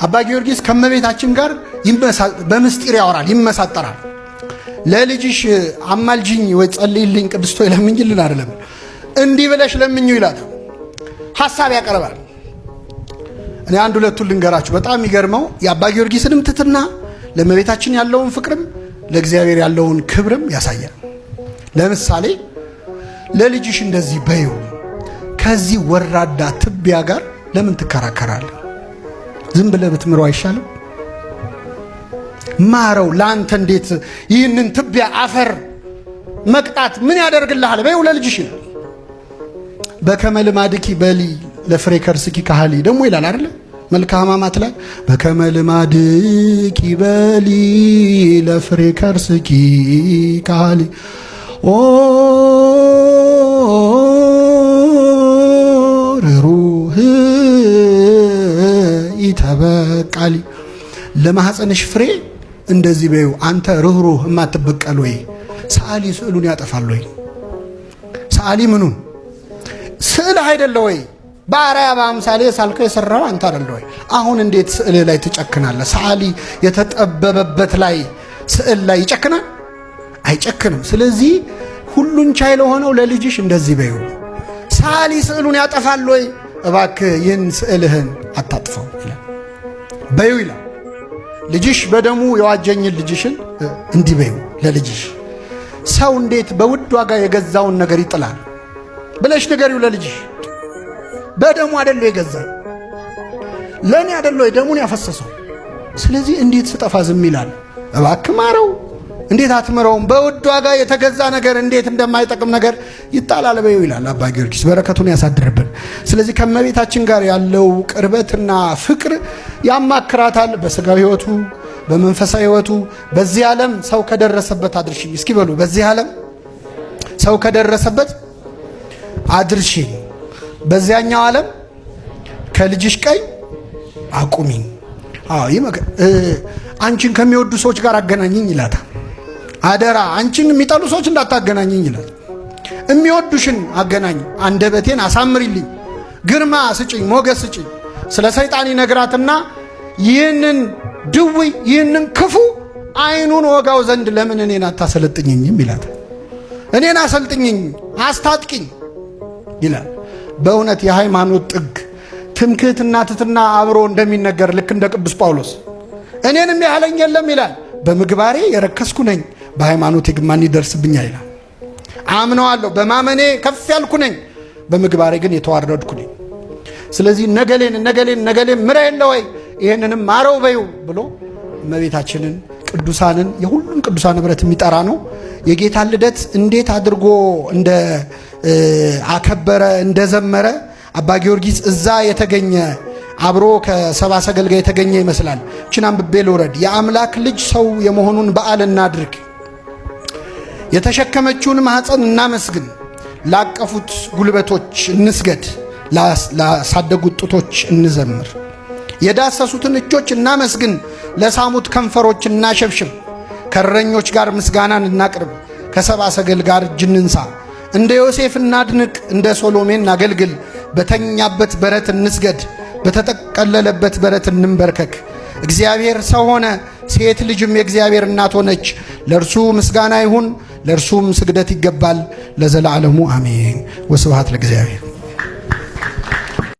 አባ ጊዮርጊስ ከመቤታችን ጋር በምስጢር ያወራል፣ ይመሳጠራል። ለልጅሽ አማልጅኝ ወይ ጸልይልኝ ቅድስቶ ለምኝልን አይደለም፣ እንዲህ ብለሽ ለምኙ ይላል። ሐሳብ ያቀርባል። እኔ አንድ ሁለቱን ልንገራችሁ። በጣም የሚገርመው የአባ ጊዮርጊስንም ትትና ለመቤታችን ያለውን ፍቅርም ለእግዚአብሔር ያለውን ክብርም ያሳያል። ለምሳሌ ለልጅሽ እንደዚህ በይው፣ ከዚህ ወራዳ ትቢያ ጋር ለምን ትከራከራለህ? ዝም ብለህ ብትምረው አይሻልም? ማረው። ላንተ እንዴት ይህንን ትቢያ አፈር መቅጣት ምን ያደርግልሃል? በይው ለልጅሽ። በከመ ልማድኪ በሊ ለፍሬ ከርስኪ ካህሊ ደግሞ ይላል አይደል? መልክአ ሕማማት ላይ በከመ ልማድኪ በሊ ለፍሬ ከርስኪ ካህሊ ኦ ሩህ ይተበቃሊ ለማህፀንሽ ፍሬ እንደዚህ በይው። አንተ ሩህሩህ የማትበቀል ወይ ሰዓሊ ስዕሉን ያጠፋል ወይ? ሰዓሊ ምኑን ስዕል አይደለ ወይ? በአርአያ በአምሳሌ ሳልከው የሰራው አንተ አይደለ ወይ? አሁን እንዴት ስዕል ላይ ትጨክናለህ? ሰዓሊ የተጠበበበት ላይ ስዕል ላይ ይጨክናል? አይጨክንም። ስለዚህ ሁሉን ቻይ ለሆነው ለልጅሽ እንደዚህ በይው። ሰዓሊ ስዕሉን ያጠፋል ወይ? እባክህ ይህን ስዕልህን አታጥፈው ይላል። በይው ይላል። ልጅሽ በደሙ የዋጀኝን ልጅሽን እንዲህ በይው ለልጅሽ። ሰው እንዴት በውድ ዋጋ የገዛውን ነገር ይጥላል ብለሽ ንገሪው ለልጅሽ። በደሙ አይደለ የገዛው፣ ለኔ አይደለ ደሙን ያፈሰሰው። ስለዚህ እንዴት ስጠፋ ዝም ይላል? እባክህ ማረው። እንዴት አትምረውም? በውድ ዋጋ የተገዛ ነገር እንዴት እንደማይጠቅም ነገር ይጣላል በይው ይላል አባ ጊዮርጊስ። በረከቱን ያሳድርብን። ስለዚህ ከመቤታችን ጋር ያለው ቅርበትና ፍቅር ያማክራታል። በስጋዊ ሕይወቱ፣ በመንፈሳዊ ሕይወቱ። በዚህ ዓለም ሰው ከደረሰበት አድርሺ። እስኪ በሉ በዚህ ዓለም ሰው ከደረሰበት አድርሺ፣ በዚያኛው ዓለም ከልጅሽ ቀኝ አቁሚኝ። አንቺን ከሚወዱ ሰዎች ጋር አገናኝኝ ይላታል። አደራ አንቺን የሚጠሉ ሰዎች እንዳታገናኝኝ ይላል። የሚወዱሽን አገናኝ። አንደበቴን አሳምሪልኝ፣ ግርማ ስጭኝ፣ ሞገስ ስጭኝ። ስለ ሰይጣን ይነግራትና ይህንን ድውይ ይህንን ክፉ አይኑን ወጋው ዘንድ ለምን እኔን አታሰለጥኝኝም ይላል። እኔን አሰልጥኝኝ፣ አስታጥቂኝ ይላል። በእውነት የሃይማኖት ጥግ ትምክህትና ትትና አብሮ እንደሚነገር ልክ እንደ ቅዱስ ጳውሎስ እኔንም ያህለኝ የለም ይላል። በምግባሬ የረከስኩ ነኝ፣ በሃይማኖቴ ግን ማን ይደርስብኛል ይላል። አምነዋለሁ፣ በማመኔ ከፍ ያልኩ ነኝ፣ በምግባሬ ግን የተዋረድኩ ነኝ። ስለዚህ ነገሌን ምራ የለ ወይ ይህንንም ማረው በይው ብሎ እመቤታችንን ቅዱሳንን የሁሉም ቅዱሳን ኅብረት የሚጠራ ነው። የጌታን ልደት እንዴት አድርጎ እንደ አከበረ እንደዘመረ አባ ጊዮርጊስ እዛ የተገኘ አብሮ ከሰባ ሰገል ጋር የተገኘ ይመስላል። እችን አንብቤ ልውረድ። የአምላክ ልጅ ሰው የመሆኑን በዓል እናድርግ፣ የተሸከመችውን ማኅፀን እናመስግን፣ ላቀፉት ጉልበቶች እንስገድ፣ ላሳደጉት ጡቶች እንዘምር፣ የዳሰሱትን እጆች እናመስግን፣ ለሳሙት ከንፈሮች እናሸብሽብ፣ ከእረኞች ጋር ምስጋናን እናቅርብ፣ ከሰባ ሰገል ጋር እጅ እንንሳ፣ እንደ ዮሴፍ እናድንቅ፣ እንደ ሶሎሜ እናገልግል፣ በተኛበት በረት እንስገድ፣ በተጠቀለለበት በረት እንንበርከክ። እግዚአብሔር ሰው ሆነ፣ ሴት ልጅም የእግዚአብሔር እናት ሆነች። ለእርሱ ምስጋና ይሁን፣ ለእርሱም ስግደት ይገባል፣ ለዘላለሙ አሜን። ወስብሐት ለእግዚአብሔር።